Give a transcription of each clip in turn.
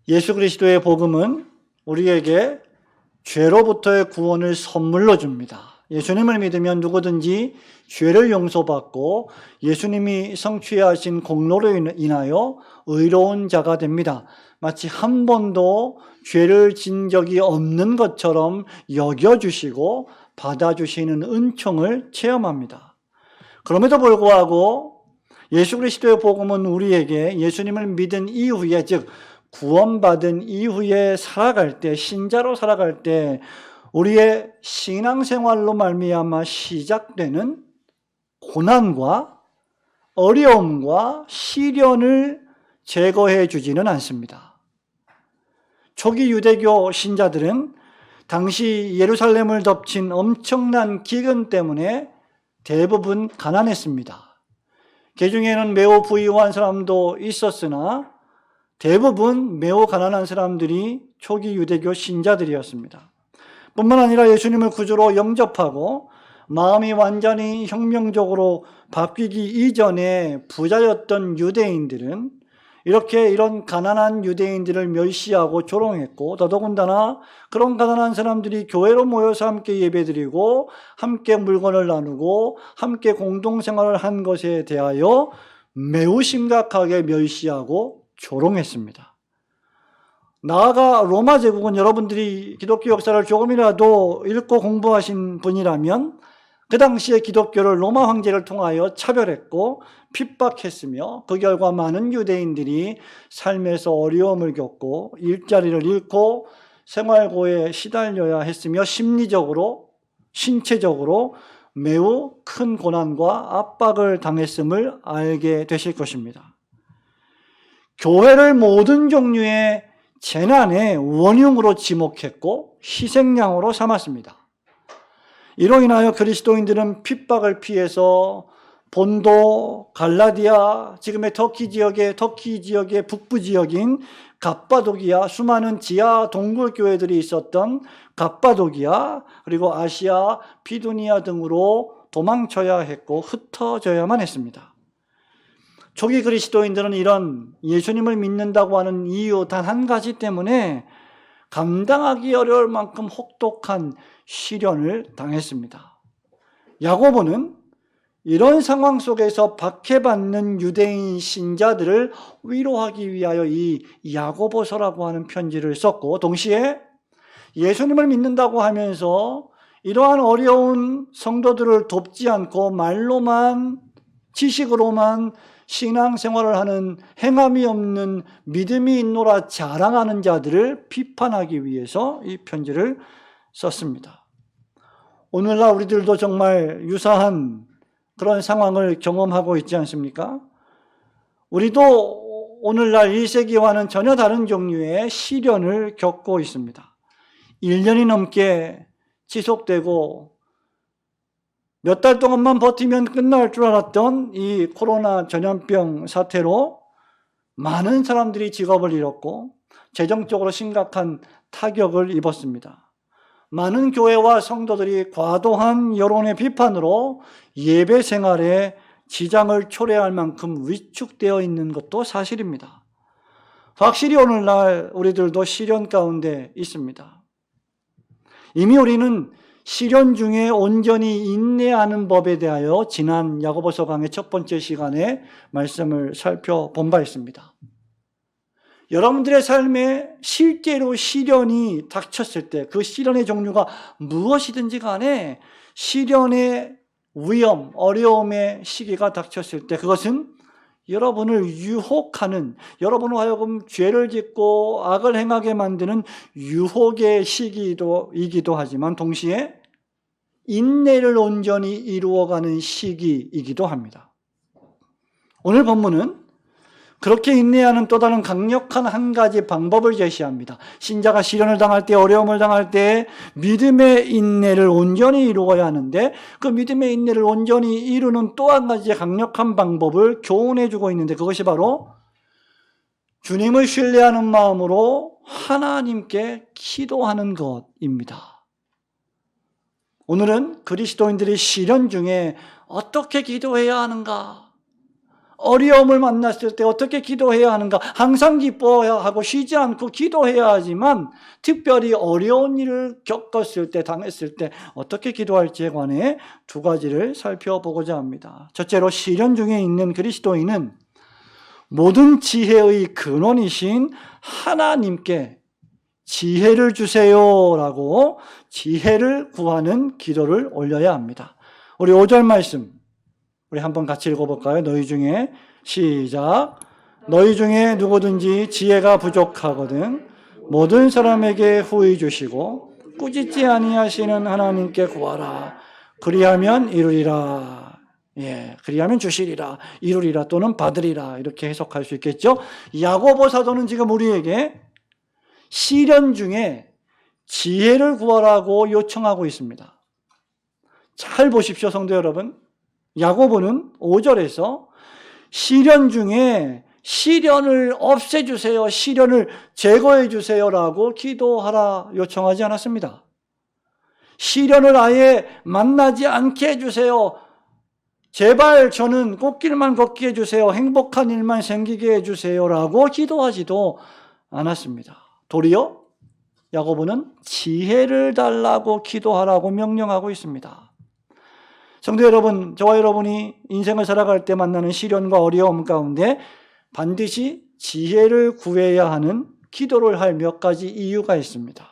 예수 그리스도의 복음은 우리에게 죄로부터의 구원을 선물로 줍니다. 예수님을 믿으면 누구든지 죄를 용서받고 예수님이 성취하신 공로로 인하여 의로운 자가 됩니다. 마치 한 번도 죄를 진 적이 없는 것처럼 여겨주시고 받아주시는 은총을 체험합니다. 그럼에도 불구하고 예수 그리스도의 복음은 우리에게 예수님을 믿은 이후에, 즉 구원받은 이후에 살아갈 때, 신자로 살아갈 때 우리의 신앙생활로 말미암아 시작되는 고난과 어려움과 시련을 제거해 주지는 않습니다. 초기 유대교 신자들은 당시 예루살렘을 덮친 엄청난 기근 때문에 대부분 가난했습니다. 그 중에는 매우 부유한 사람도 있었으나 대부분 매우 가난한 사람들이 초기 유대교 신자들이었습니다. 뿐만 아니라 예수님을 구주로 영접하고 마음이 완전히 혁명적으로 바뀌기 이전에 부자였던 유대인들은 이런 가난한 유대인들을 멸시하고 조롱했고, 더더군다나 그런 가난한 사람들이 교회로 모여서 함께 예배드리고 함께 물건을 나누고 함께 공동생활을 한 것에 대하여 매우 심각하게 멸시하고 조롱했습니다. 나아가 로마 제국은, 여러분들이 기독교 역사를 조금이라도 읽고 공부하신 분이라면 그 당시에 기독교를 로마 황제를 통하여 차별했고 핍박했으며, 그 결과 많은 유대인들이 삶에서 어려움을 겪고 일자리를 잃고 생활고에 시달려야 했으며 심리적으로, 신체적으로 매우 큰 고난과 압박을 당했음을 알게 되실 것입니다. 교회를 모든 종류의 재난의 원흉으로 지목했고 희생양으로 삼았습니다. 이로 인하여 그리스도인들은 핍박을 피해서 본도, 갈라디아, 지금의 터키 지역의 북부 지역인 갑바도기아, 수많은 지하 동굴 교회들이 있었던 갑바도기아, 그리고 아시아, 비두니아 등으로 도망쳐야 했고 흩어져야만 했습니다. 초기 그리스도인들은 이런 예수님을 믿는다고 하는 이유 단 한 가지 때문에 감당하기 어려울 만큼 혹독한 시련을 당했습니다. 야고보는 이런 상황 속에서 박해받는 유대인 신자들을 위로하기 위하여 이 야고보서라고 하는 편지를 썼고, 동시에 예수님을 믿는다고 하면서 이러한 어려운 성도들을 돕지 않고 말로만, 지식으로만 신앙생활을 하는 행함이 없는 믿음이 있노라 자랑하는 자들을 비판하기 위해서 이 편지를 썼습니다. 오늘날 우리들도 정말 유사한 그런 상황을 경험하고 있지 않습니까? 우리도 오늘날 1세기와는 전혀 다른 종류의 시련을 겪고 있습니다. 1년이 넘게 지속되고 몇 달 동안만 버티면 끝날 줄 알았던 이 코로나 전염병 사태로 많은 사람들이 직업을 잃었고 재정적으로 심각한 타격을 입었습니다. 많은 교회와 성도들이 과도한 여론의 비판으로 예배 생활에 지장을 초래할 만큼 위축되어 있는 것도 사실입니다. 확실히 오늘날 우리들도 시련 가운데 있습니다. 이미 우리는 시련 중에 온전히 인내하는 법에 대하여 지난 야고보서 강의 첫 번째 시간에 말씀을 살펴본 바 있습니다. 여러분들의 삶에 실제로 시련이 닥쳤을 때, 그 시련의 종류가 무엇이든지 간에 시련의 위험, 어려움의 시기가 닥쳤을 때 그것은 여러분을 유혹하는, 여러분을 하여금 죄를 짓고 악을 행하게 만드는 유혹의 시기이기도 하지만 동시에 인내를 온전히 이루어가는 시기이기도 합니다. 오늘 본문은 그렇게 인내하는 또 다른 강력한 한 가지 방법을 제시합니다. 신자가 시련을 당할 때, 어려움을 당할 때 믿음의 인내를 온전히 이루어야 하는데, 그 믿음의 인내를 온전히 이루는 또 한 가지 강력한 방법을 교훈해 주고 있는데, 그것이 바로 주님을 신뢰하는 마음으로 하나님께 기도하는 것입니다. 오늘은 그리스도인들이 시련 중에 어떻게 기도해야 하는가, 어려움을 만났을 때 어떻게 기도해야 하는가? 항상 기뻐해야 하고 쉬지 않고 기도해야 하지만 특별히 어려운 일을 겪었을 때, 당했을 때 어떻게 기도할지에 관해 두 가지를 살펴보고자 합니다. 첫째로 시련 중에 있는 그리스도인은 모든 지혜의 근원이신 하나님께 지혜를 주세요라고 지혜를 구하는 기도를 올려야 합니다. 우리 5절 말씀 우리 한번 같이 읽어볼까요? 너희 중에 시작. 너희 중에 누구든지 지혜가 부족하거든 모든 사람에게 후히 주시고 꾸짖지 아니하시는 하나님께 구하라. 그리하면 이루리라. 그리하면 주시리라. 이루리라 또는 받으리라. 이렇게 해석할 수 있겠죠? 야고보 사도는 지금 우리에게 시련 중에 지혜를 구하라고 요청하고 있습니다. 잘 보십시오, 성도 여러분. 야고보는 5절에서 시련 중에 시련을 없애주세요, 시련을 제거해주세요라고 기도하라 요청하지 않았습니다. 시련을 아예 만나지 않게 해주세요. 제발 저는 꽃길만 걷게 해주세요. 행복한 일만 생기게 해주세요라고 기도하지도 않았습니다. 도리어 야고보는 지혜를 달라고 기도하라고 명령하고 있습니다. 성도 여러분, 저와 여러분이 인생을 살아갈 때 만나는 시련과 어려움 가운데 반드시 지혜를 구해야 하는 기도를 할 몇 가지 이유가 있습니다.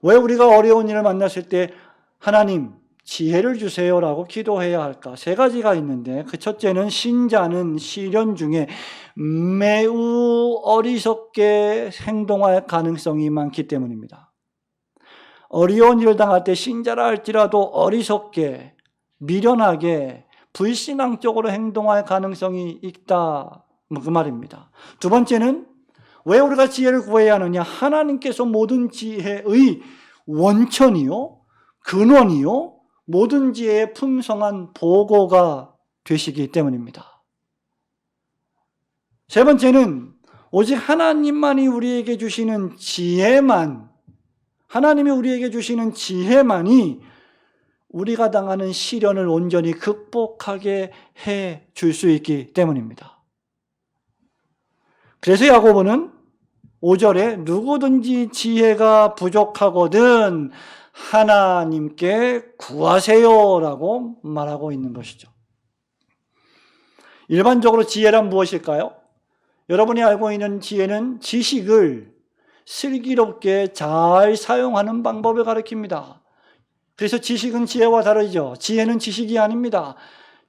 왜 우리가 어려운 일을 만났을 때 하나님 지혜를 주세요라고 기도해야 할까? 세 가지가 있는데 그 첫째는 신자는 시련 중에 매우 어리석게 행동할 가능성이 많기 때문입니다. 어려운 일을 당할 때 신자라 할지라도 어리석게 미련하게 불신앙적으로 행동할 가능성이 있다. 그 말입니다. 두 번째는 왜 우리가 지혜를 구해야 하느냐? 하나님께서 모든 지혜의 원천이요, 근원이요, 모든 지혜의 풍성한 보고가 되시기 때문입니다. 세 번째는 오직 하나님만이 우리에게 주시는 지혜만, 하나님이 우리에게 주시는 지혜만이 우리가 당하는 시련을 온전히 극복하게 해 줄 수 있기 때문입니다. 그래서 야고보는 5절에 누구든지 지혜가 부족하거든 하나님께 구하세요라고 말하고 있는 것이죠. 일반적으로 지혜란 무엇일까요? 여러분이 알고 있는 지혜는 지식을 슬기롭게 잘 사용하는 방법을 가리킵니다. 그래서 지식은 지혜와 다르죠. 지혜는 지식이 아닙니다.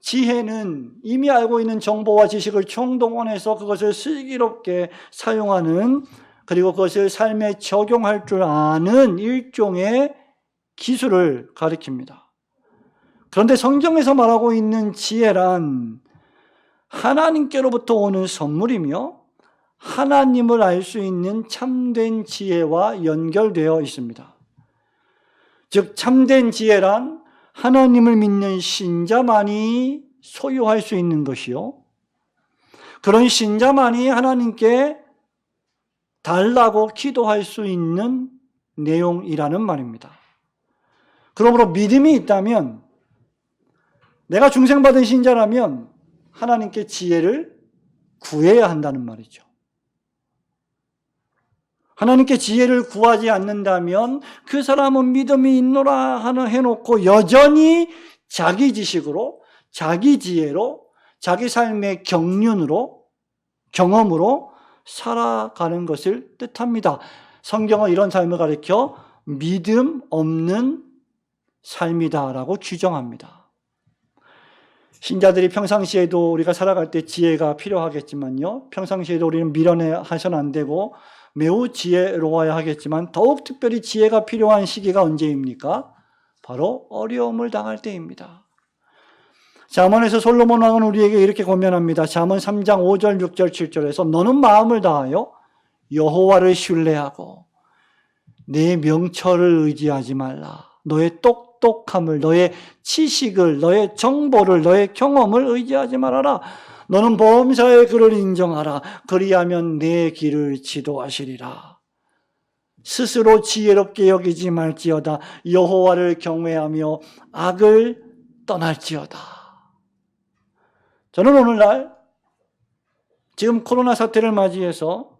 지혜는 이미 알고 있는 정보와 지식을 총동원해서 그것을 슬기롭게 사용하는, 그리고 그것을 삶에 적용할 줄 아는 일종의 기술을 가리킵니다. 그런데 성경에서 말하고 있는 지혜란 하나님께로부터 오는 선물이며 하나님을 알 수 있는 참된 지혜와 연결되어 있습니다. 즉 참된 지혜란 하나님을 믿는 신자만이 소유할 수 있는 것이요, 그런 신자만이 하나님께 달라고 기도할 수 있는 내용이라는 말입니다. 그러므로 믿음이 있다면, 내가 중생받은 신자라면 하나님께 지혜를 구해야 한다는 말이죠. 하나님께 지혜를 구하지 않는다면 그 사람은 믿음이 있노라 하나 해놓고 여전히 자기 지식으로, 자기 지혜로, 자기 삶의 경륜으로, 경험으로 살아가는 것을 뜻합니다. 성경은 이런 삶을 가리켜 믿음 없는 삶이다라고 규정합니다. 신자들이 평상시에도 우리가 살아갈 때 지혜가 필요하겠지만요, 평상시에도 우리는 미련해서는 안 되고 매우 지혜로워야 하겠지만 더욱 특별히 지혜가 필요한 시기가 언제입니까? 바로 어려움을 당할 때입니다. 잠언에서 솔로몬 왕은 우리에게 이렇게 권면합니다. 잠언 3장 5절, 6절, 7절에서 너는 마음을 다하여 여호와를 신뢰하고 내 명철을 의지하지 말라. 너의 똑똑함을, 너의 지식을, 너의 정보를, 너의 경험을 의지하지 말아라. 너는 범사의 그를 인정하라. 그리하면 내 길을 지도하시리라. 스스로 지혜롭게 여기지 말지어다. 여호와를 경외하며 악을 떠날지어다. 저는 오늘날 지금 코로나 사태를 맞이해서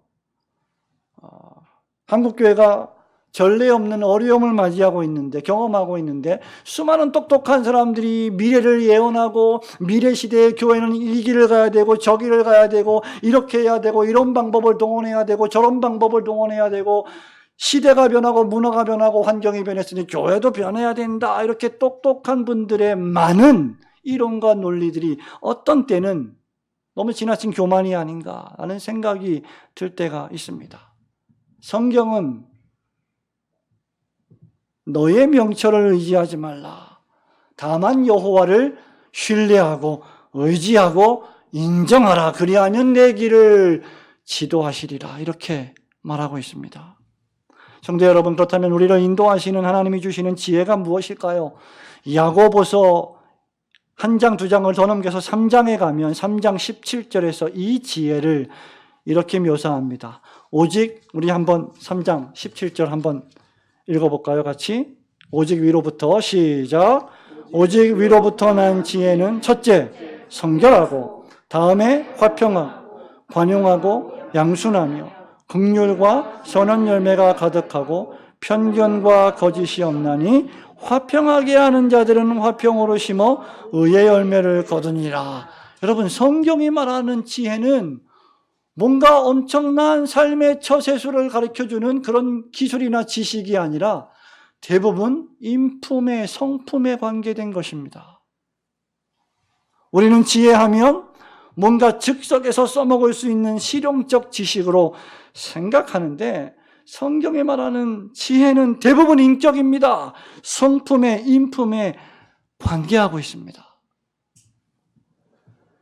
한국교회가 전례 없는 어려움을 맞이하고 있는데, 경험하고 있는데, 수많은 똑똑한 사람들이 미래를 예언하고 미래 시대의 교회는 이 길을 가야 되고 저 길을 가야 되고 이렇게 해야 되고 이런 방법을 동원해야 되고 저런 방법을 동원해야 되고 시대가 변하고 문화가 변하고 환경이 변했으니 교회도 변해야 된다, 이렇게 똑똑한 분들의 많은 이론과 논리들이 어떤 때는 너무 지나친 교만이 아닌가 하는 생각이 들 때가 있습니다. 성경은 너의 명철을 의지하지 말라, 다만 여호와를 신뢰하고 의지하고 인정하라, 그리하면 내 길을 지도하시리라, 이렇게 말하고 있습니다. 성도 여러분, 그렇다면 우리를 인도하시는 하나님이 주시는 지혜가 무엇일까요? 야고보서 1장 2장을 더 넘겨서 3장에 가면 3장 17절에서 이 지혜를 이렇게 묘사합니다. 오직, 우리 한번 3장 17절 한번 읽어볼까요? 같이. 오직 위로부터, 시작. 오직 위로부터 난 지혜는 첫째, 성결하고, 다음에 화평하고, 관용하고, 양순하며, 긍휼과 선한 열매가 가득하고, 편견과 거짓이 없나니, 화평하게 하는 자들은 화평으로 심어 의의 열매를 거두니라. 여러분, 성경이 말하는 지혜는 뭔가 엄청난 삶의 처세술을 가르쳐주는 그런 기술이나 지식이 아니라 대부분 인품의, 성품에 관계된 것입니다. 우리는 지혜하면 뭔가 즉석에서 써먹을 수 있는 실용적 지식으로 생각하는데, 성경이 말하는 지혜는 대부분 인격입니다. 성품에, 인품에 관계하고 있습니다.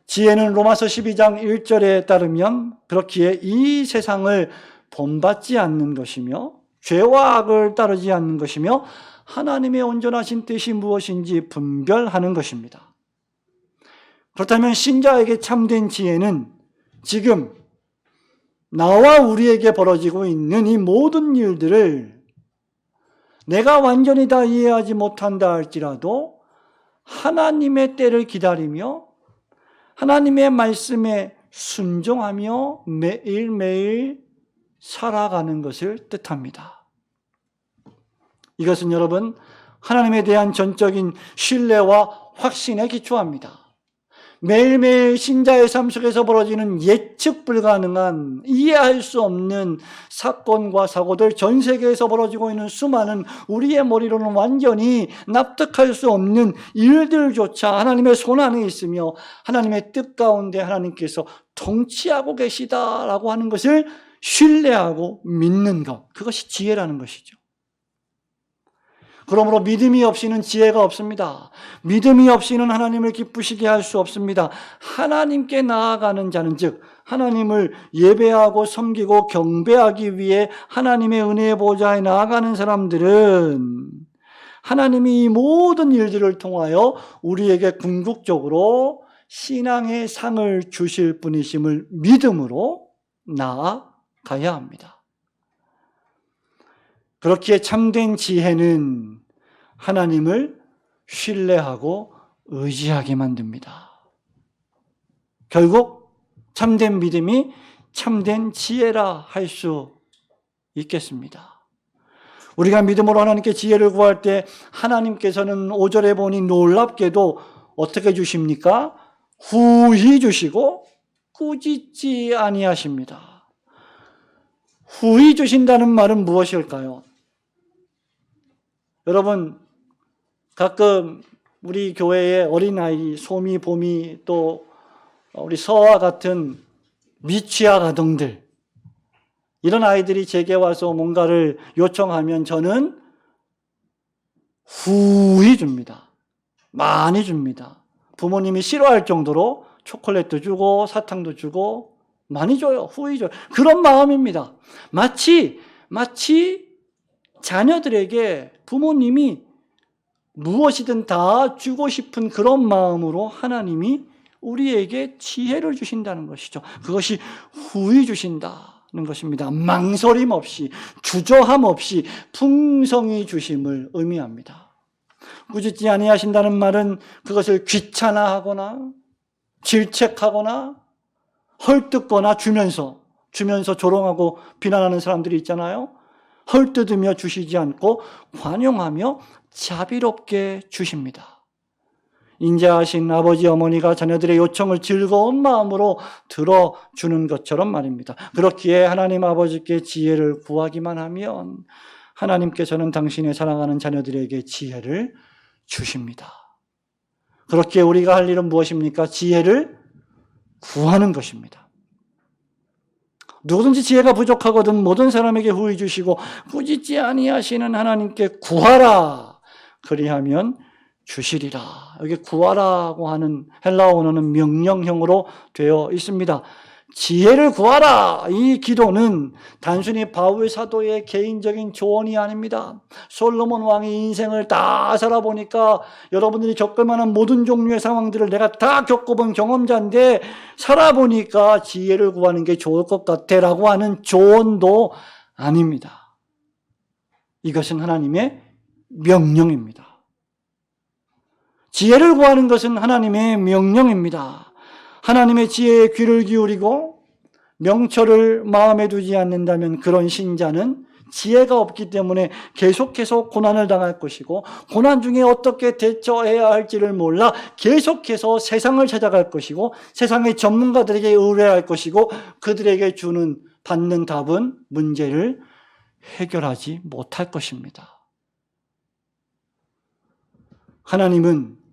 지혜는 로마서 12장 1절에 따르면 그렇기에 이 세상을 본받지 않는 것이며 죄와 악을 따르지 않는 것이며 하나님의 온전하신 뜻이 무엇인지 분별하는 것입니다. 그렇다면 신자에게 참된 지혜는 지금 나와 우리에게 벌어지고 있는 이 모든 일들을 내가 완전히 다 이해하지 못한다 할지라도 하나님의 때를 기다리며 하나님의 말씀에 순종하며 매일매일 살아가는 것을 뜻합니다. 이것은 여러분, 하나님에 대한 전적인 신뢰와 확신에 기초합니다. 매일매일 신자의 삶 속에서 벌어지는 예측 불가능한, 이해할 수 없는 사건과 사고들, 전 세계에서 벌어지고 있는 수많은 우리의 머리로는 완전히 납득할 수 없는 일들조차 하나님의 손 안에 있으며 하나님의 뜻 가운데 하나님께서 통치하고 계시다라고 하는 것을 신뢰하고 믿는 것, 그것이 지혜라는 것이죠. 그러므로 믿음이 없이는 지혜가 없습니다. 믿음이 없이는 하나님을 기쁘시게 할 수 없습니다. 하나님께 나아가는 자는, 즉 하나님을 예배하고 섬기고 경배하기 위해 하나님의 은혜의 보좌에 나아가는 사람들은 하나님이 이 모든 일들을 통하여 우리에게 궁극적으로 신앙의 상을 주실 분이심을 믿음으로 나아가야 합니다. 그렇기에 참된 지혜는 하나님을 신뢰하고 의지하게 만듭니다. 결국 참된 믿음이 참된 지혜라 할 수 있겠습니다. 우리가 믿음으로 하나님께 지혜를 구할 때 하나님께서는 5절에 보니 놀랍게도 어떻게 주십니까? 후히 주시고 꾸짖지 아니하십니다. 후히 주신다는 말은 무엇일까요? 여러분, 가끔 우리 교회의 어린아이, 소미, 봄이, 또 우리 서와 같은 미취학 아동들, 이런 아이들이 제게 와서 뭔가를 요청하면 저는 후히 줍니다. 많이 줍니다. 부모님이 싫어할 정도로 초콜릿도 주고 사탕도 주고 많이 줘요. 후히 줘요. 그런 마음입니다. 마치 자녀들에게 부모님이 무엇이든 다 주고 싶은 그런 마음으로 하나님이 우리에게 지혜를 주신다는 것이죠. 그것이 후히 주신다는 것입니다. 망설임 없이, 주저함 없이 풍성히 주심을 의미합니다. 꾸짖지 아니하신다는 말은 그것을 귀찮아하거나 질책하거나 헐뜯거나 주면서 조롱하고 비난하는 사람들이 있잖아요. 헐뜯으며 주시지 않고 관용하며 자비롭게 주십니다. 인자하신 아버지 어머니가 자녀들의 요청을 즐거운 마음으로 들어주는 것처럼 말입니다. 그렇기에 하나님 아버지께 지혜를 구하기만 하면 하나님께서는 당신의 사랑하는 자녀들에게 지혜를 주십니다. 그렇기에 우리가 할 일은 무엇입니까? 지혜를 구하는 것입니다. 누구든지 지혜가 부족하거든 모든 사람에게 후히 주시고 꾸짖지 아니하시는 하나님께 구하라. 그리하면 주시리라. 여기 구하라고 하는 헬라어 언어는 명령형으로 되어 있습니다. 지혜를 구하라. 이 기도는 단순히 바울 사도의 개인적인 조언이 아닙니다. 솔로몬 왕의 인생을 다 살아보니까 여러분들이 겪을 만한 모든 종류의 상황들을 내가 다 겪어본 경험자인데 살아보니까 지혜를 구하는 게 좋을 것 같아 라고 하는 조언도 아닙니다. 이것은 하나님의 명령입니다. 지혜를 구하는 것은 하나님의 명령입니다. 하나님의 지혜에 귀를 기울이고 명철을 마음에 두지 않는다면 그런 신자는 지혜가 없기 때문에 계속해서 고난을 당할 것이고 고난 중에 어떻게 대처해야 할지를 몰라 계속해서 세상을 찾아갈 것이고 세상의 전문가들에게 의뢰할 것이고 그들에게 받는 답은 문제를 해결하지 못할 것입니다. 하나님은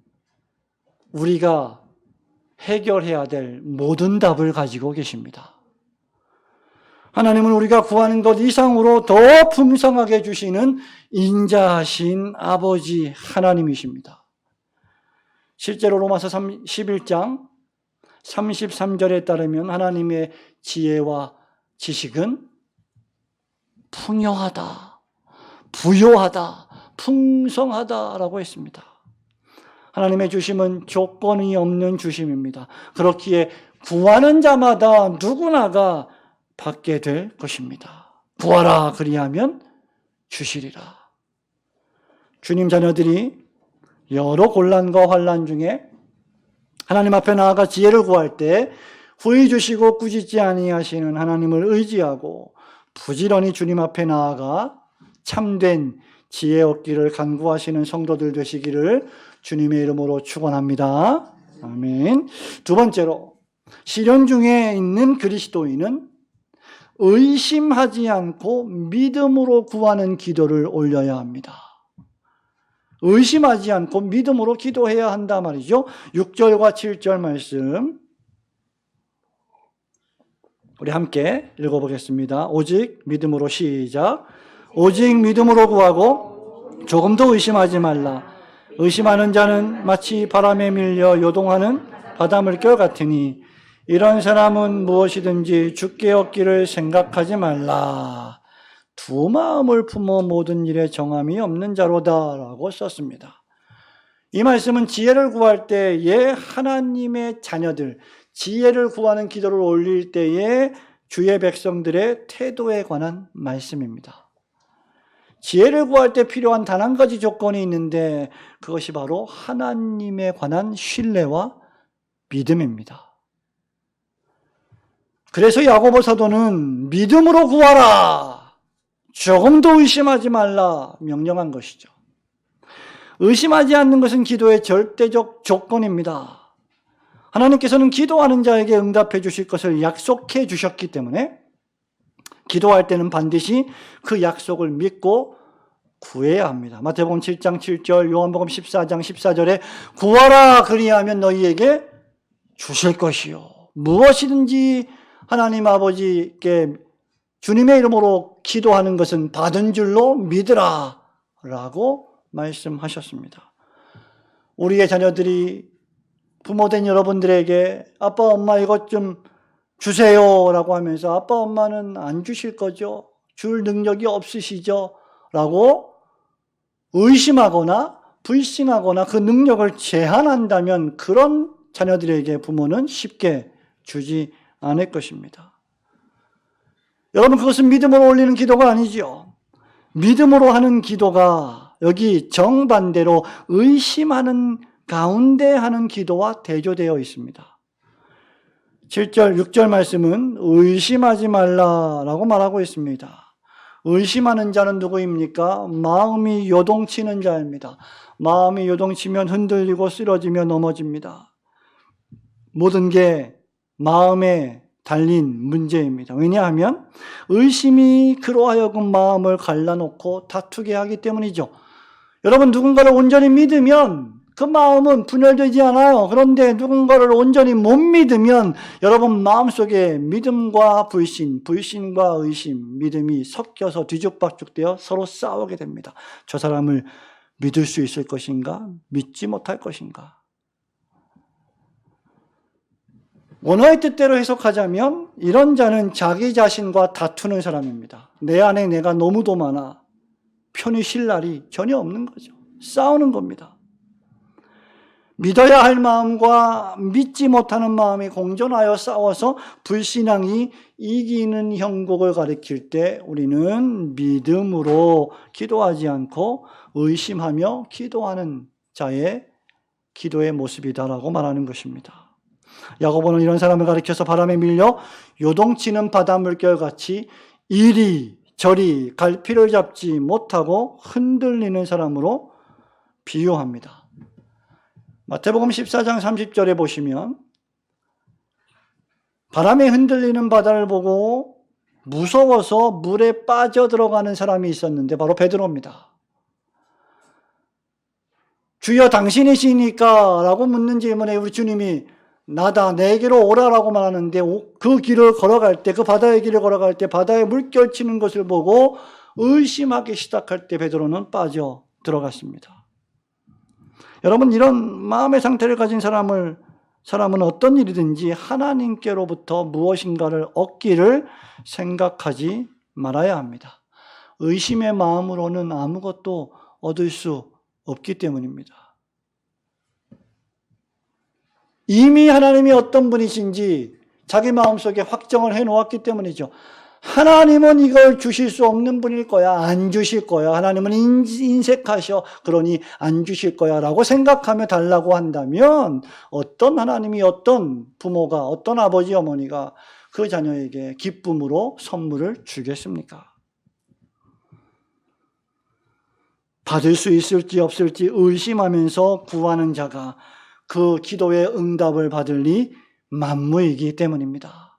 우리가 해결해야 될 모든 답을 가지고 계십니다. 하나님은 우리가 구하는 것 이상으로 더 풍성하게 주시는 인자하신 아버지 하나님이십니다. 실제로 로마서 11장 33절에 따르면 하나님의 지혜와 지식은 풍요하다, 부요하다, 풍성하다라고 했습니다. 하나님의 주심은 조건이 없는 주심입니다. 그렇기에 구하는 자마다 누구나가 받게 될 것입니다. 구하라 그리하면 주시리라. 주님 자녀들이 여러 곤란과 환난 중에 하나님 앞에 나아가 지혜를 구할 때 후히 주시고 꾸짖지 아니하시는 하나님을 의지하고 부지런히 주님 앞에 나아가 참된 지혜 얻기를 간구하시는 성도들 되시기를 주님의 이름으로 축원합니다. 아멘. 두 번째로 시련 중에 있는 그리스도인은 의심하지 않고 믿음으로 구하는 기도를 올려야 합니다. 의심하지 않고 믿음으로 기도해야 한다 말이죠. 6절과 7절 말씀 우리 함께 읽어보겠습니다. 오직 믿음으로 시작. 오직 믿음으로 구하고 조금도 의심하지 말라. 의심하는 자는 마치 바람에 밀려 요동하는 바닷물결 같으니 이런 사람은 무엇이든지 주께 얻기를 생각하지 말라. 두 마음을 품어 모든 일에 정함이 없는 자로다라고 썼습니다. 이 말씀은 지혜를 구할 때에 하나님의 자녀들, 지혜를 구하는 기도를 올릴 때에 주의 백성들의 태도에 관한 말씀입니다. 지혜를 구할 때 필요한 단 한 가지 조건이 있는데 그것이 바로 하나님에 관한 신뢰와 믿음입니다. 그래서 야고보 사도는 믿음으로 구하라. 조금도 의심하지 말라 명령한 것이죠. 의심하지 않는 것은 기도의 절대적 조건입니다. 하나님께서는 기도하는 자에게 응답해 주실 것을 약속해 주셨기 때문에 기도할 때는 반드시 그 약속을 믿고 구해야 합니다. 마태복음 7장 7절, 요한복음 14장 14절에 구하라 그리하면 너희에게 주실 것이요. 무엇이든지 하나님 아버지께 주님의 이름으로 기도하는 것은 받은 줄로 믿으라 라고 말씀하셨습니다. 우리의 자녀들이 부모된 여러분들에게 아빠 엄마 이것 좀 주세요 라고 하면서 아빠 엄마는 안 주실 거죠? 줄 능력이 없으시죠? 라고 의심하거나 불신하거나 그 능력을 제한한다면 그런 자녀들에게 부모는 쉽게 주지 않을 것입니다. 여러분 그것은 믿음으로 올리는 기도가 아니죠. 믿음으로 하는 기도가 여기 정반대로 의심하는 가운데 하는 기도와 대조되어 있습니다. 7절, 6절 말씀은 의심하지 말라라고 말하고 있습니다. 의심하는 자는 누구입니까? 마음이 요동치는 자입니다. 마음이 요동치면 흔들리고 쓰러지며 넘어집니다. 모든 게 마음에 달린 문제입니다. 왜냐하면 의심이 그로 하여금 마음을 갈라놓고 다투게 하기 때문이죠. 여러분, 누군가를 온전히 믿으면 그 마음은 분열되지 않아요. 그런데 누군가를 온전히 못 믿으면 여러분 마음속에 믿음과 불신, 불신과 의심, 믿음이 섞여서 뒤죽박죽되어 서로 싸우게 됩니다. 저 사람을 믿을 수 있을 것인가? 믿지 못할 것인가? 원어의 뜻대로 해석하자면 이런 자는 자기 자신과 다투는 사람입니다. 내 안에 내가 너무도 많아 편히 쉴 날이 전혀 없는 거죠. 싸우는 겁니다. 믿어야 할 마음과 믿지 못하는 마음이 공존하여 싸워서 불신앙이 이기는 형국을 가리킬 때 우리는 믿음으로 기도하지 않고 의심하며 기도하는 자의 기도의 모습이다라고 말하는 것입니다. 야고보는 이런 사람을 가리켜서 바람에 밀려 요동치는 바닷물결같이 이리저리 갈피를 잡지 못하고 흔들리는 사람으로 비유합니다. 마태복음 14장 30절에 보시면 바람에 흔들리는 바다를 보고 무서워서 물에 빠져들어가는 사람이 있었는데 바로 베드로입니다. 주여 당신이시니까? 라고 묻는 질문에 우리 주님이 나다, 내게로 오라라고 말하는데 그 길을 걸어갈 때, 그 바다의 길을 걸어갈 때 바다에 물결 치는 것을 보고 의심하기 시작할 때 베드로는 빠져 들어갔습니다. 여러분, 이런 마음의 상태를 가진 사람은 어떤 일이든지 하나님께로부터 무엇인가를 얻기를 생각하지 말아야 합니다. 의심의 마음으로는 아무것도 얻을 수 없기 때문입니다. 이미 하나님이 어떤 분이신지 자기 마음속에 확정을 해놓았기 때문이죠. 하나님은 이걸 주실 수 없는 분일 거야. 안 주실 거야. 하나님은 인색하셔. 그러니 안 주실 거야. 라고 생각하며 달라고 한다면 어떤 하나님이, 어떤 부모가, 어떤 아버지, 어머니가 그 자녀에게 기쁨으로 선물을 주겠습니까? 받을 수 있을지 없을지 의심하면서 구하는 자가 그 기도의 응답을 받을 리 만무이기 때문입니다.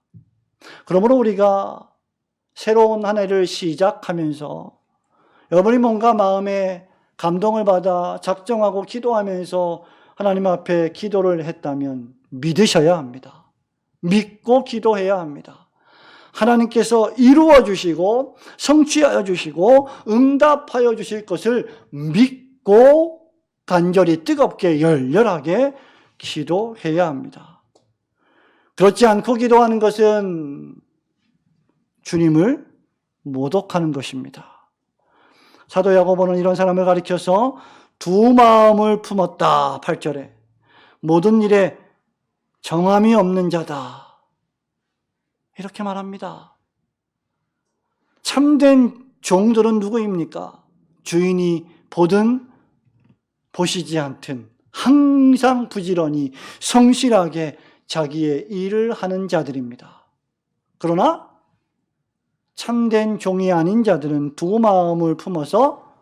그러므로 우리가 새로운 한 해를 시작하면서 여러분이 뭔가 마음에 감동을 받아 작정하고 기도하면서 하나님 앞에 기도를 했다면 믿으셔야 합니다. 믿고 기도해야 합니다. 하나님께서 이루어 주시고 성취하여 주시고 응답하여 주실 것을 믿고 간절히 뜨겁게 열렬하게 기도해야 합니다. 그렇지 않고 기도하는 것은 주님을 모독하는 것입니다. 사도 야고보는 이런 사람을 가리켜서 두 마음을 품었다. 8절에 모든 일에 정함이 없는 자다. 이렇게 말합니다. 참된 종들은 누구입니까? 주인이 보든 보시지 않든 항상 부지런히 성실하게 자기의 일을 하는 자들입니다. 그러나 참된 종이 아닌 자들은 두 마음을 품어서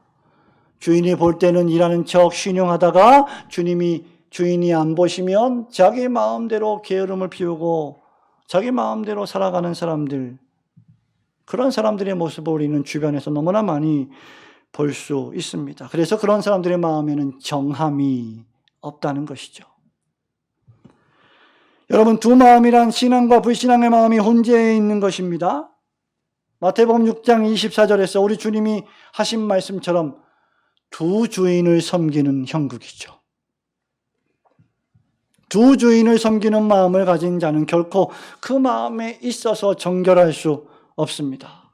주인이 볼 때는 일하는 척 신용하다가 주인이 안 보시면 자기 마음대로 게으름을 피우고 자기 마음대로 살아가는 사람들, 그런 사람들의 모습을 우리는 주변에서 너무나 많이 볼 수 있습니다. 그래서 그런 사람들의 마음에는 정함이 없다는 것이죠. 여러분, 두 마음이란 신앙과 불신앙의 마음이 혼재해 있는 것입니다. 마태복음 6장 24절에서 우리 주님이 하신 말씀처럼 두 주인을 섬기는 형국이죠. 두 주인을 섬기는 마음을 가진 자는 결코 그 마음에 있어서 정결할 수 없습니다.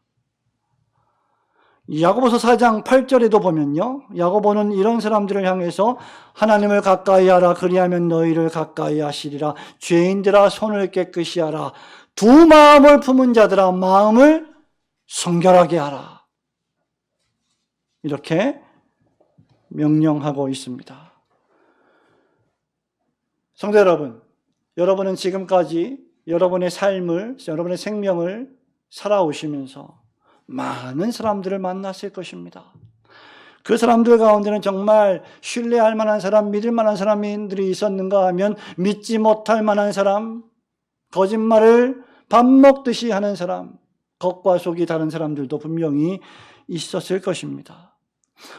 야고보서 4장 8절에도 보면요, 야고보는 이런 사람들을 향해서 하나님을 가까이 하라, 그리하면 너희를 가까이 하시리라. 죄인들아 손을 깨끗이 하라. 두 마음을 품은 자들아 마음을 성결하게 하라. 이렇게 명령하고 있습니다. 성도 여러분, 여러분은 지금까지 여러분의 삶을, 여러분의 생명을 살아오시면서 많은 사람들을 만났을 것입니다. 그 사람들 가운데는 정말 신뢰할 만한 사람, 믿을 만한 사람들이 있었는가 하면 믿지 못할 만한 사람, 거짓말을 밥 먹듯이 하는 사람, 겉과 속이 다른 사람들도 분명히 있었을 것입니다.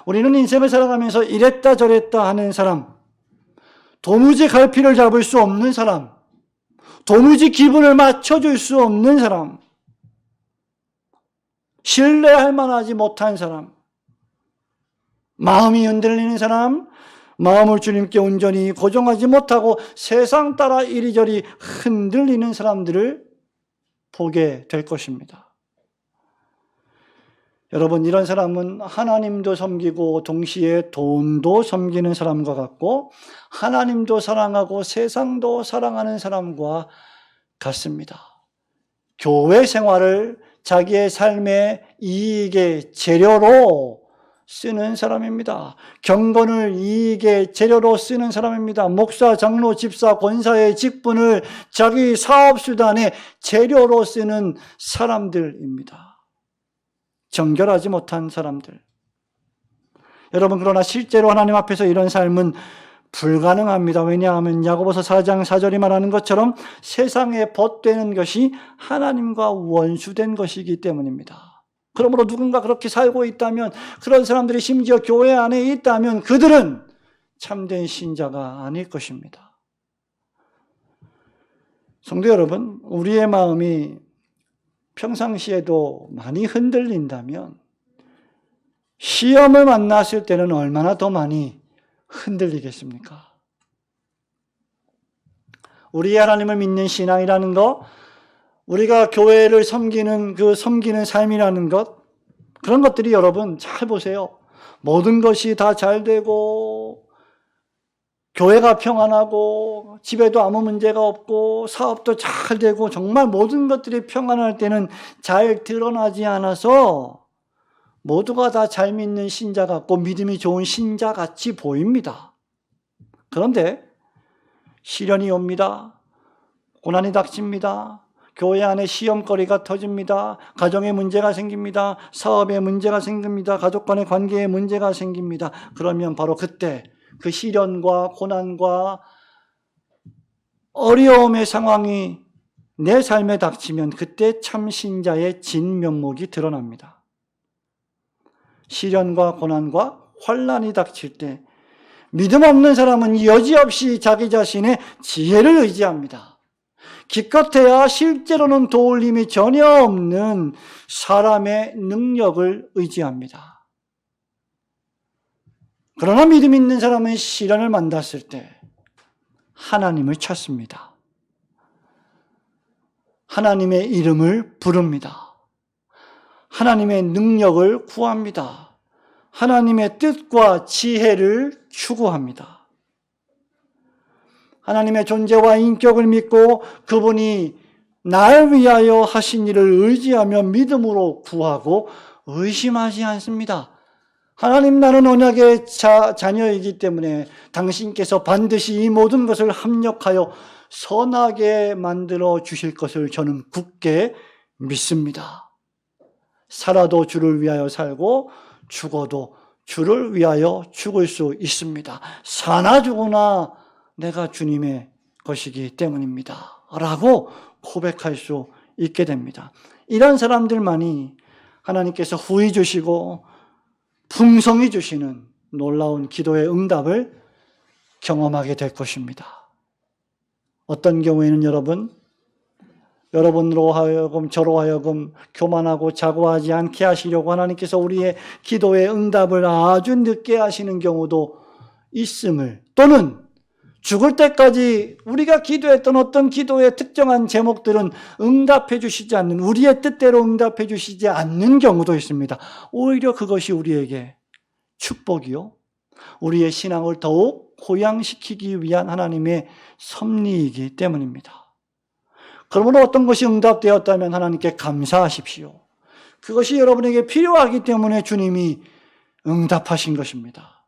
우리는 인생을 살아가면서 이랬다 저랬다 하는 사람, 도무지 갈피를 잡을 수 없는 사람, 도무지 기분을 맞춰줄 수 없는 사람, 신뢰할 만하지 못한 사람, 마음이 흔들리는 사람, 마음을 주님께 온전히 고정하지 못하고 세상 따라 이리저리 흔들리는 사람들을 보게 될 것입니다. 여러분, 이런 사람은 하나님도 섬기고 동시에 돈도 섬기는 사람과 같고 하나님도 사랑하고 세상도 사랑하는 사람과 같습니다. 교회 생활을 자기의 삶의 이익의 재료로 쓰는 사람입니다. 경건을 이익의 재료로 쓰는 사람입니다. 목사, 장로, 집사, 권사의 직분을 자기 사업수단의 재료로 쓰는 사람들입니다. 정결하지 못한 사람들. 여러분, 그러나 실제로 하나님 앞에서 이런 삶은 불가능합니다. 왜냐하면 야고보서 4장 4절이 말하는 것처럼 세상에 벗되는 것이 하나님과 원수된 것이기 때문입니다. 그러므로 누군가 그렇게 살고 있다면, 그런 사람들이 심지어 교회 안에 있다면 그들은 참된 신자가 아닐 것입니다. 성도 여러분, 우리의 마음이 평상시에도 많이 흔들린다면 시험을 만났을 때는 얼마나 더 많이 흔들리겠습니까? 우리의 하나님을 믿는 신앙이라는 것, 우리가 교회를 섬기는 그 섬기는 삶이라는 것, 그런 것들이 여러분 잘 보세요. 모든 것이 다 잘 되고 교회가 평안하고 집에도 아무 문제가 없고 사업도 잘 되고 정말 모든 것들이 평안할 때는 잘 드러나지 않아서 모두가 다 잘 믿는 신자 같고 믿음이 좋은 신자 같이 보입니다. 그런데 시련이 옵니다. 고난이 닥칩니다. 교회 안에 시험거리가 터집니다. 가정에 문제가 생깁니다. 사업에 문제가 생깁니다. 가족 간의 관계에 문제가 생깁니다. 그러면 바로 그때 그 시련과 고난과 어려움의 상황이 내 삶에 닥치면 그때 참 신자의 진면목이 드러납니다. 시련과 고난과 환난이 닥칠 때 믿음 없는 사람은 여지없이 자기 자신의 지혜를 의지합니다. 기껏해야 실제로는 도울 힘이 전혀 없는 사람의 능력을 의지합니다. 그러나 믿음 있는 사람은 시련을 만났을 때 하나님을 찾습니다. 하나님의 이름을 부릅니다. 하나님의 능력을 구합니다. 하나님의 뜻과 지혜를 추구합니다. 하나님의 존재와 인격을 믿고 그분이 날 위하여 하신 일을 의지하며 믿음으로 구하고 의심하지 않습니다. 하나님, 나는 언약의 자녀이기 때문에 당신께서 반드시 이 모든 것을 합력하여 선하게 만들어 주실 것을 저는 굳게 믿습니다. 살아도 주를 위하여 살고 죽어도 주를 위하여 죽을 수 있습니다. 사나 죽으나 내가 주님의 것이기 때문입니다. 라고 고백할 수 있게 됩니다. 이런 사람들만이 하나님께서 후히 주시고 풍성히 주시는 놀라운 기도의 응답을 경험하게 될 것입니다. 어떤 경우에는 여러분으로 하여금 저로 하여금 교만하고 자고하지 않게 하시려고 하나님께서 우리의 기도의 응답을 아주 늦게 하시는 경우도 있음을, 또는 죽을 때까지 우리가 기도했던 어떤 기도의 특정한 제목들은 응답해 주시지 않는, 우리의 뜻대로 응답해 주시지 않는 경우도 있습니다. 오히려 그것이 우리에게 축복이요, 우리의 신앙을 더욱 고양시키기 위한 하나님의 섭리이기 때문입니다. 그러므로 어떤 것이 응답되었다면 하나님께 감사하십시오. 그것이 여러분에게 필요하기 때문에 주님이 응답하신 것입니다.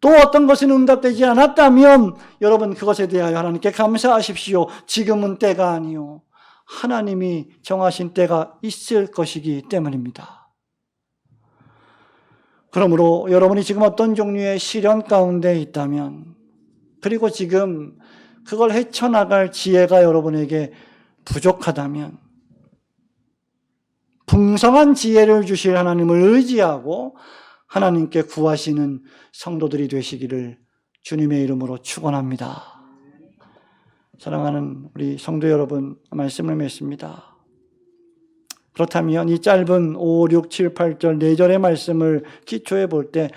또 어떤 것은 응답되지 않았다면 여러분 그것에 대하여 하나님께 감사하십시오. 지금은 때가 아니요. 하나님이 정하신 때가 있을 것이기 때문입니다. 그러므로 여러분이 지금 어떤 종류의 시련 가운데 있다면, 그리고 지금 그걸 헤쳐나갈 지혜가 여러분에게 부족하다면, 풍성한 지혜를 주실 하나님을 의지하고 하나님께 구하시는 성도들이 되시기를 주님의 이름으로 축원합니다. 사랑하는 우리 성도 여러분, 말씀을 맺습니다. 그렇다면 이 짧은 5, 6, 7, 8절 4절의 말씀을 기초해 볼 때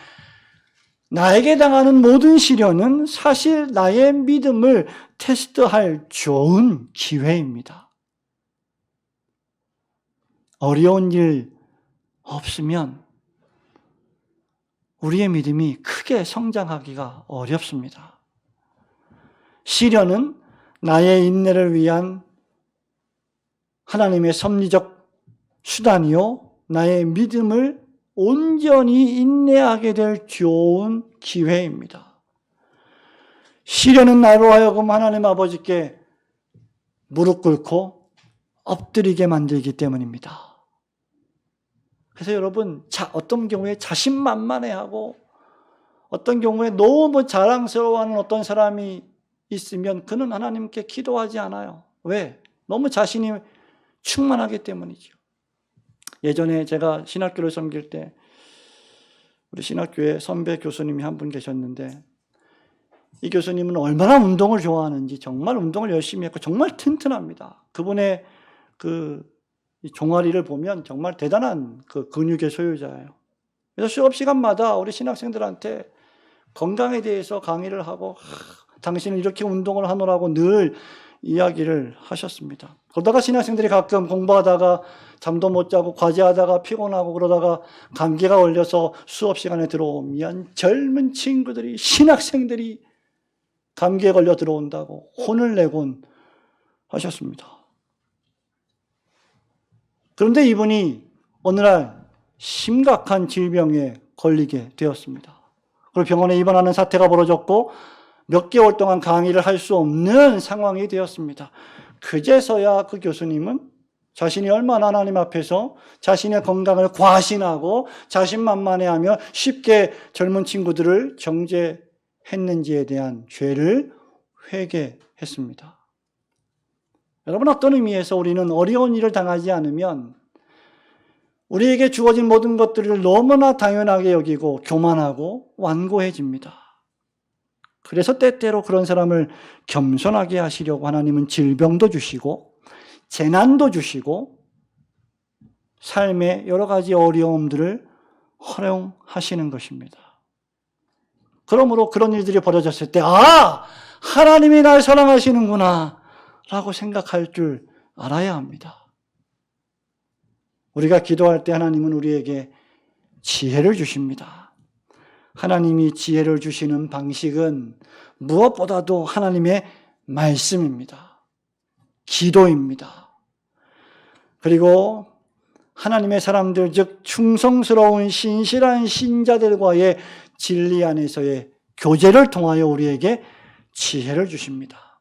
나에게 당하는 모든 시련은 사실 나의 믿음을 테스트할 좋은 기회입니다. 어려운 일 없으면 우리의 믿음이 크게 성장하기가 어렵습니다. 시련은 나의 인내를 위한 하나님의 섭리적 수단이요, 나의 믿음을 온전히 인내하게 될 좋은 기회입니다. 시련은 나로 하여금 하나님 아버지께 무릎 꿇고 엎드리게 만들기 때문입니다. 그래서 여러분, 어떤 경우에 자신만만해하고 어떤 경우에 너무 자랑스러워하는 어떤 사람이 있으면 그는 하나님께 기도하지 않아요. 왜? 너무 자신이 충만하기 때문이죠. 예전에 제가 신학교를 섬길 때 우리 신학교에 선배 교수님이 한 분 계셨는데, 이 교수님은 얼마나 운동을 좋아하는지 정말 운동을 열심히 했고 정말 튼튼합니다. 그분의 이 종아리를 보면 정말 대단한 근육의 소유자예요. 그래서 수업 시간마다 우리 신학생들한테 건강에 대해서 강의를 하고, 당신은 이렇게 운동을 하노라고 늘 이야기를 하셨습니다. 그러다가 신학생들이 가끔 공부하다가 잠도 못 자고 과제하다가 피곤하고 그러다가 감기가 걸려서 수업 시간에 들어오면 젊은 친구들이, 신학생들이 감기에 걸려 들어온다고 혼을 내곤 하셨습니다. 그런데 이분이 어느 날 심각한 질병에 걸리게 되었습니다. 그리고 병원에 입원하는 사태가 벌어졌고 몇 개월 동안 강의를 할 수 없는 상황이 되었습니다. 그제서야 그 교수님은 자신이 얼마나 하나님 앞에서 자신의 건강을 과신하고 자신만만해하며 쉽게 젊은 친구들을 정죄했는지에 대한 죄를 회개했습니다. 여러분, 어떤 의미에서 우리는 어려운 일을 당하지 않으면 우리에게 주어진 모든 것들을 너무나 당연하게 여기고 교만하고 완고해집니다. 그래서 때때로 그런 사람을 겸손하게 하시려고 하나님은 질병도 주시고 재난도 주시고 삶의 여러 가지 어려움들을 허용하시는 것입니다. 그러므로 그런 일들이 벌어졌을 때, 하나님이 날 사랑하시는구나 라고 생각할 줄 알아야 합니다. 우리가 기도할 때 하나님은 우리에게 지혜를 주십니다. 하나님이 지혜를 주시는 방식은 무엇보다도 하나님의 말씀입니다. 기도입니다. 그리고 하나님의 사람들, 즉 충성스러운 신실한 신자들과의 진리 안에서의 교제를 통하여 우리에게 지혜를 주십니다.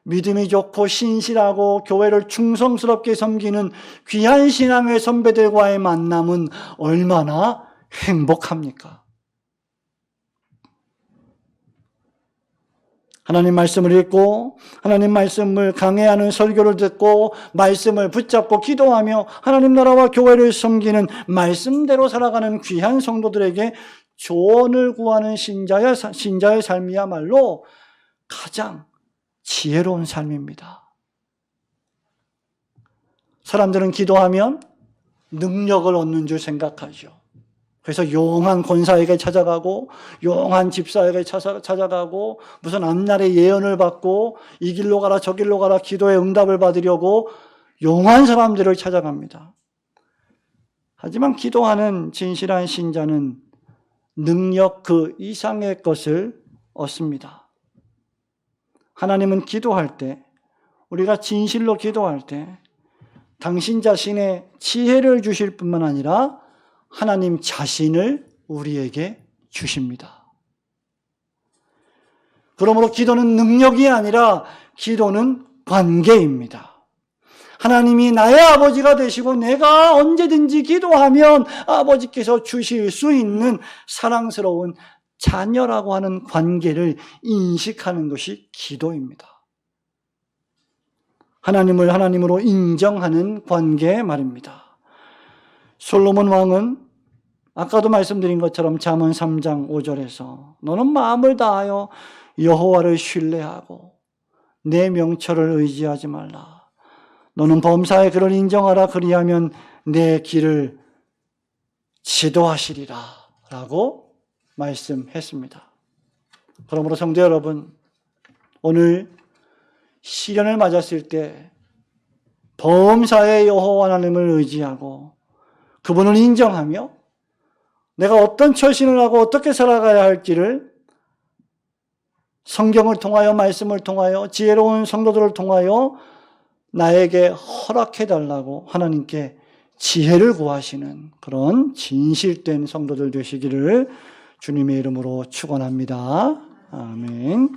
믿음이 좋고 신실하고 교회를 충성스럽게 섬기는 귀한 신앙의 선배들과의 만남은 얼마나 행복합니까? 하나님 말씀을 읽고 하나님 말씀을 강해하는 설교를 듣고 말씀을 붙잡고 기도하며 하나님 나라와 교회를 섬기는 말씀대로 살아가는 귀한 성도들에게 조언을 구하는 신자의 삶이야말로 가장 지혜로운 삶입니다. 사람들은 기도하면 능력을 얻는 줄 생각하죠. 그래서 용한 권사에게 찾아가고 용한 집사에게 찾아가고 무슨 앞날의 예언을 받고 이 길로 가라 저 길로 가라 기도의 응답을 받으려고 용한 사람들을 찾아갑니다. 하지만 기도하는 진실한 신자는 능력 그 이상의 것을 얻습니다. 하나님은 기도할 때, 우리가 진실로 기도할 때 당신 자신의 지혜를 주실 뿐만 아니라 하나님 자신을 우리에게 주십니다. 그러므로 기도는 능력이 아니라 기도는 관계입니다. 하나님이 나의 아버지가 되시고 내가 언제든지 기도하면 아버지께서 주실 수 있는 사랑스러운 자녀라고 하는 관계를 인식하는 것이 기도입니다. 하나님을 하나님으로 인정하는 관계 말입니다. 솔로몬 왕은 아까도 말씀드린 것처럼 잠언 3장 5절에서 너는 마음을 다하여 여호와를 신뢰하고 내 명철을 의지하지 말라. 너는 범사에 그를 인정하라. 그리하면 내 길을 지도하시리라 라고 말씀했습니다. 그러므로 성도 여러분, 오늘 시련을 맞았을 때 범사의 여호와 하나님을 의지하고 그분을 인정하며 내가 어떤 처신을 하고 어떻게 살아가야 할지를 성경을 통하여 말씀을 통하여 지혜로운 성도들을 통하여 나에게 허락해달라고 하나님께 지혜를 구하시는 그런 진실된 성도들 되시기를 주님의 이름으로 축원합니다. 아멘.